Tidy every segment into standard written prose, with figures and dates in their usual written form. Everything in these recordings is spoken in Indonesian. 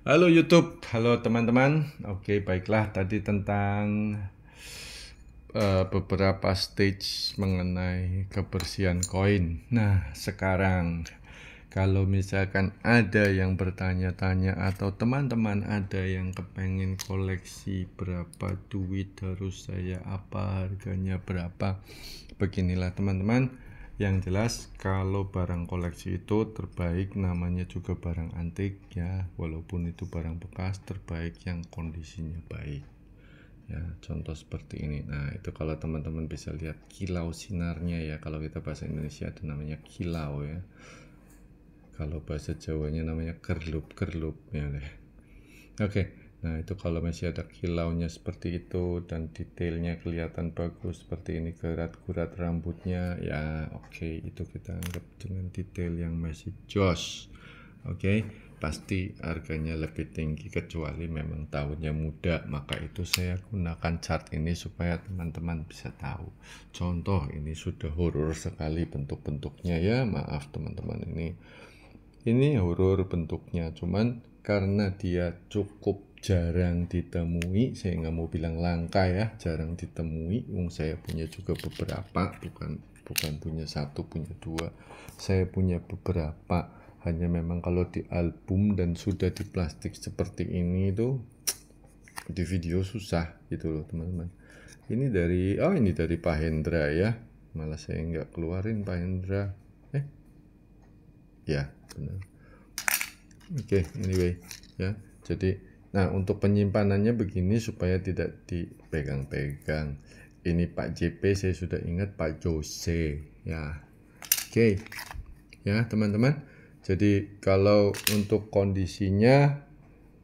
Halo YouTube, halo teman-teman. Oke, baiklah tadi tentang beberapa stage mengenai kebersihan koin. Nah, sekarang kalau misalkan ada yang bertanya-tanya atau teman-teman ada yang kepengen koleksi berapa duit harus saya apa, harganya berapa, beginilah teman-teman. Yang jelas kalau barang koleksi itu terbaik, namanya juga barang antik ya, walaupun itu barang bekas, terbaik yang kondisinya baik ya. Contoh seperti ini. Nah, itu kalau teman-teman bisa lihat kilau sinarnya ya, kalau kita bahasa Indonesia itu namanya kilau ya, kalau bahasa Jawanya namanya kerlup ya. Oke, nah itu kalau masih ada kilaunya seperti itu dan detailnya kelihatan bagus seperti ini, gurat-gurat rambutnya ya, oke, itu kita anggap dengan detail yang masih jos. Oke, pasti harganya lebih tinggi kecuali memang tahunnya muda, maka itu saya gunakan chart ini supaya teman-teman bisa tahu. Contoh ini sudah horor sekali bentuk-bentuknya ya, maaf teman-teman, ini horor bentuknya, cuman karena dia cukup jarang ditemui, saya nggak mau bilang langka ya, jarang ditemui. Saya punya juga beberapa, bukan punya satu, punya dua, saya punya beberapa. Hanya memang kalau di album dan sudah di plastik seperti ini itu di video susah gitu loh teman-teman. Ini dari Pak Hendra ya, malah saya nggak keluarin Pak Hendra. Ya benar. Oke, anyway ya. Jadi, nah untuk penyimpanannya begini supaya tidak dipegang-pegang. Ini Pak JP, saya sudah ingat Pak Jose ya. Oke, ya teman-teman. Jadi kalau untuk kondisinya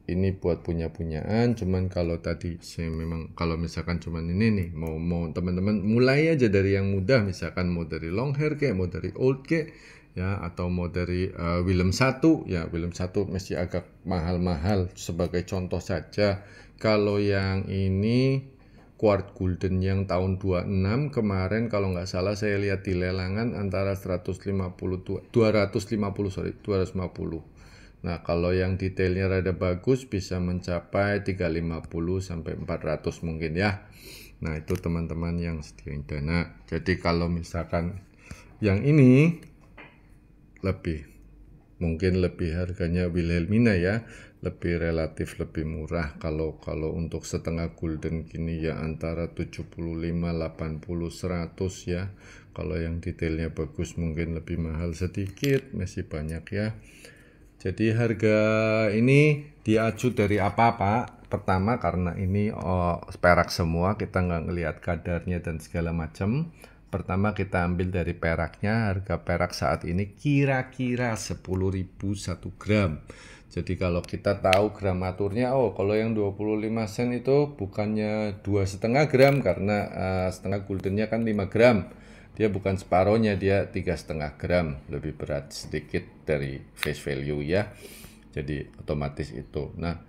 ini buat punya-punyaan, cuman kalau tadi saya memang kalau misalkan cuman ini nih, mau teman-teman mulai aja dari yang mudah, misalkan mau dari long hair kayak, mau dari old kayak ya, atau mau dari Willem 1 ya. Willem 1 masih agak mahal-mahal, sebagai contoh saja. Kalau yang ini quart golden yang tahun 26 kemarin, kalau nggak salah saya lihat di lelangan antara 250. Nah, kalau yang detailnya rada bagus bisa mencapai 350 sampai 400 mungkin ya. Nah, itu teman-teman yang sedia dana. Jadi kalau misalkan yang ini mungkin lebih harganya Wilhelmina ya, lebih relatif lebih murah. Kalau untuk setengah golden gini ya antara 75, 80, 100 ya. Kalau yang detailnya bagus mungkin lebih mahal sedikit, masih banyak ya. Jadi harga ini diacu dari apa Pak? Pertama karena ini perak semua, kita nggak ngelihat kadarnya dan segala macam. Pertama kita ambil dari peraknya, harga perak saat ini kira-kira 10.000 1 gram. Jadi kalau kita tahu gramaturnya, kalau yang 25 sen itu bukannya 2,5 gram karena setengah goldennya kan 5 gram. Dia bukan separohnya, dia 3,5 gram, lebih berat sedikit dari face value ya. Jadi otomatis itu. Nah,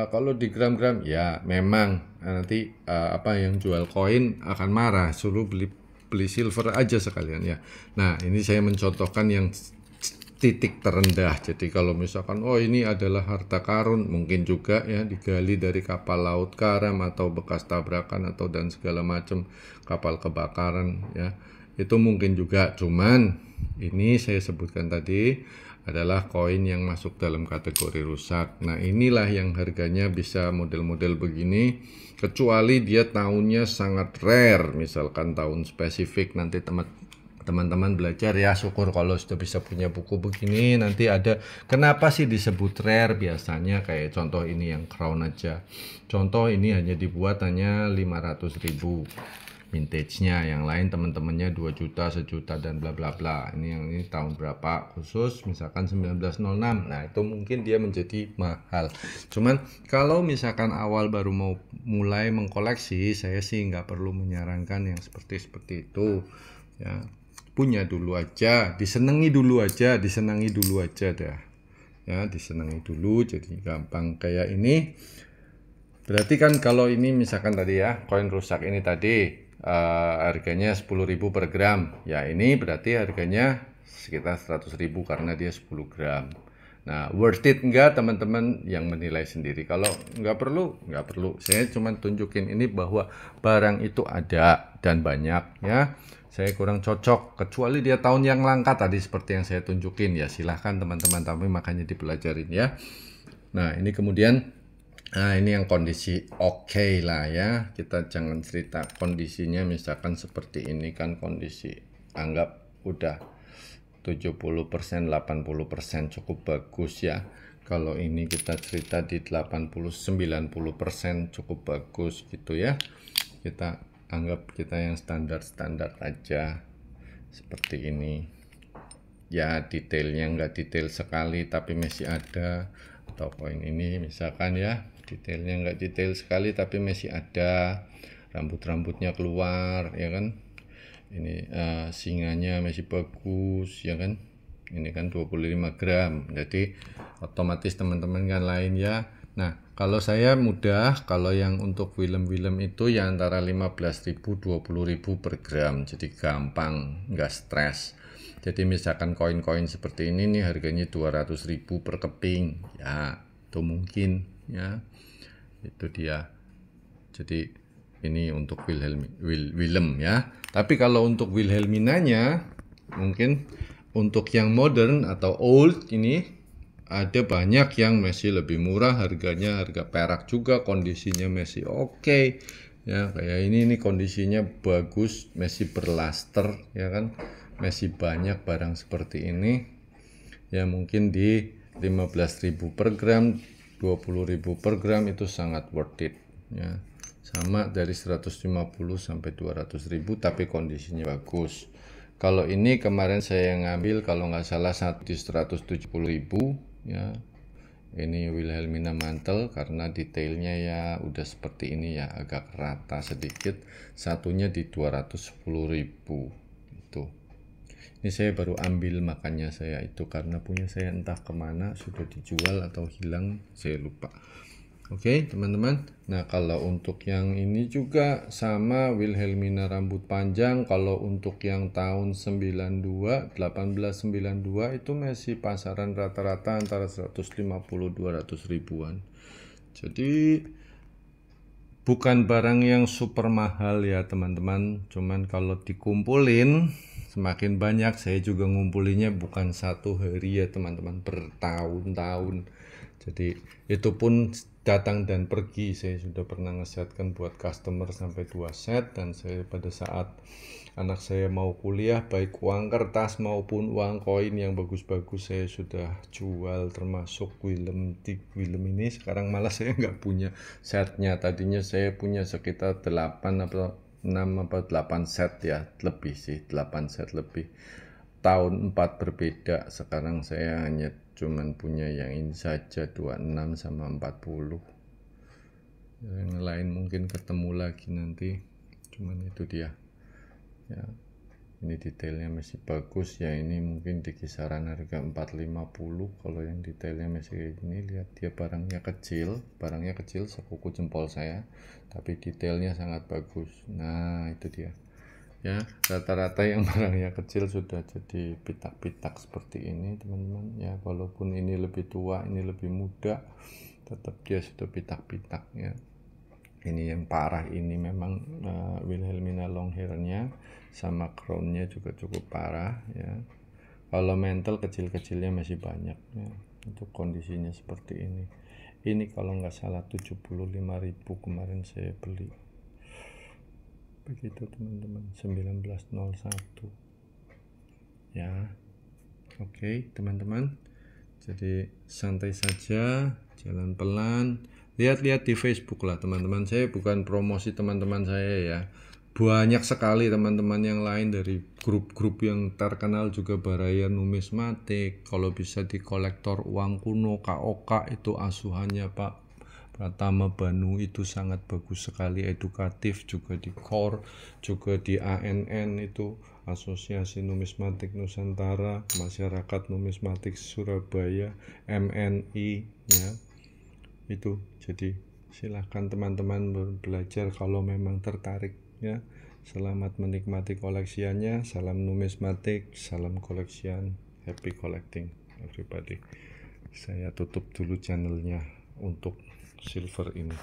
kalau di gram-gram ya memang nanti yang jual koin akan marah, suruh beli silver aja sekalian ya. Nah, ini saya mencontohkan yang titik terendah. Jadi kalau misalkan ini adalah harta karun, mungkin juga ya digali dari kapal laut karam atau bekas tabrakan atau dan segala macam kapal kebakaran ya. Itu mungkin juga, cuman ini saya sebutkan tadi adalah koin yang masuk dalam kategori rusak. Nah, inilah yang harganya bisa model-model begini, kecuali dia tahunnya sangat rare, misalkan tahun spesifik. Nanti teman-teman belajar ya, syukur kalau sudah bisa punya buku begini. Nanti ada kenapa sih disebut rare, biasanya kayak contoh ini yang crown aja. Contoh ini hanya dibuat hanya 500.000 vintage-nya, yang lain teman-temannya 2 juta, 1 juta dan bla bla bla. Ini tahun berapa khusus, misalkan 1906. Nah, itu mungkin dia menjadi mahal. Cuman kalau misalkan awal baru mau mulai mengkoleksi, saya sih nggak perlu menyarankan yang seperti itu ya. Punya dulu aja, disenangi dulu aja dah ya, disenangi dulu. Jadi gampang kayak ini. Berarti kan kalau ini misalkan tadi ya, koin rusak ini tadi harganya 10.000 per gram. Ya, ini berarti harganya sekitar 100.000 karena dia 10 gram. Nah, worth it enggak teman-teman yang menilai sendiri. Kalau nggak perlu. Saya cuma tunjukin ini bahwa barang itu ada dan banyak ya. Saya kurang cocok, kecuali dia tahun yang langka tadi seperti yang saya tunjukin ya. Silahkan teman-teman, tapi makanya dipelajarin ya. Nah, ini kemudian, nah ini yang kondisi oke lah ya. Kita jangan cerita kondisinya misalkan seperti ini kan kondisi anggap udah 70%, 80% cukup bagus ya. Kalau ini kita cerita di 80-90% cukup bagus gitu ya. Kita anggap kita yang standar-standar aja seperti ini. Ya detailnya nggak detail sekali tapi masih ada. Atau koin ini misalkan ya, detailnya nggak detail sekali tapi masih ada. Rambut-rambutnya keluar ya kan. Ini singanya masih bagus ya kan. Ini kan 25 gram, jadi otomatis teman-teman kan lain ya. Nah kalau saya mudah, kalau yang untuk film-film itu ya antara 15.000 20.000 per gram, jadi gampang, nggak stres. Jadi misalkan koin-koin seperti ini nih harganya 200.000 per keping ya, itu mungkin ya, itu dia. Jadi ini untuk Willem ya. Tapi kalau untuk Wilhelminanya mungkin untuk yang modern atau old ini ada banyak yang masih lebih murah harganya, harga perak juga, kondisinya masih oke ya. Kayak ini kondisinya bagus, masih berlaster ya kan, masih banyak barang seperti ini ya. Mungkin di 15.000 per gram, 20.000 per gram itu sangat worth it ya. Sama dari 150 sampai 200.000 tapi kondisinya bagus. Kalau ini kemarin saya ngambil kalau nggak salah 170.000 ya. Ini Wilhelmina mantel karena detailnya ya udah seperti ini ya, agak rata sedikit. Satunya di 210.000 itu. Ini saya baru ambil, makanya saya itu karena punya saya entah kemana, sudah dijual atau hilang, saya lupa. Oke teman-teman, nah kalau untuk yang ini juga sama Wilhelmina rambut panjang. Kalau untuk yang tahun 92, 1892 itu masih pasaran rata-rata antara 150-200 ribuan. Jadi bukan barang yang super mahal ya teman-teman. Cuman kalau dikumpulin semakin banyak, saya juga ngumpulinnya bukan satu hari ya teman-teman, bertahun-tahun. Jadi itu pun datang dan pergi. Saya sudah pernah ngesetkan buat customer sampai 2 set, dan saya pada saat anak saya mau kuliah, baik uang kertas maupun uang koin yang bagus-bagus saya sudah jual, termasuk Willem ini. Sekarang malah saya nggak punya setnya. Tadinya saya punya sekitar 8 atau 6 atau 8 set ya, lebih sih, 8 set lebih. Tahun 4 berbeda, sekarang saya hanya cuman punya yang ini saja, 26 sama 40. Yang lain mungkin ketemu lagi nanti, cuman itu dia ya. Ini detailnya masih bagus ya, ini mungkin di kisaran harga 450. Kalau yang detailnya masih kayak gini, lihat dia barangnya kecil sekuku jempol saya, tapi detailnya sangat bagus. Nah itu dia ya, rata-rata yang barangnya kecil sudah jadi pitak-pitak seperti ini teman-teman ya. Walaupun ini lebih tua, ini lebih muda, tetap dia sudah pitak-pitak ya. Ini yang parah ini memang Wilhelmina long hairnya sama crownnya juga cukup parah ya. Kalau mantle kecil-kecilnya masih banyak ya. Untuk kondisinya seperti ini. Ini kalau nggak salah 75.000 kemarin saya beli. Begitu teman-teman, 1901 ya. Oke teman-teman, jadi santai saja, jalan pelan, lihat-lihat di Facebook lah teman-teman. Saya bukan promosi teman-teman saya ya, banyak sekali teman-teman yang lain dari grup-grup yang terkenal juga, Baraya Numismatik. Kalau bisa di kolektor uang kuno, KOK itu asuhannya Pak Pratama Banu itu sangat bagus sekali, edukatif. Juga di KOR, juga di ANN itu Asosiasi Numismatik Nusantara, Masyarakat Numismatik Surabaya, MNI ya. Itu jadi silahkan teman-teman belajar kalau memang tertarik ya. Selamat menikmati koleksiannya. Salam numismatik, salam koleksian, happy collecting everybody. Saya tutup dulu channelnya untuk silver ini.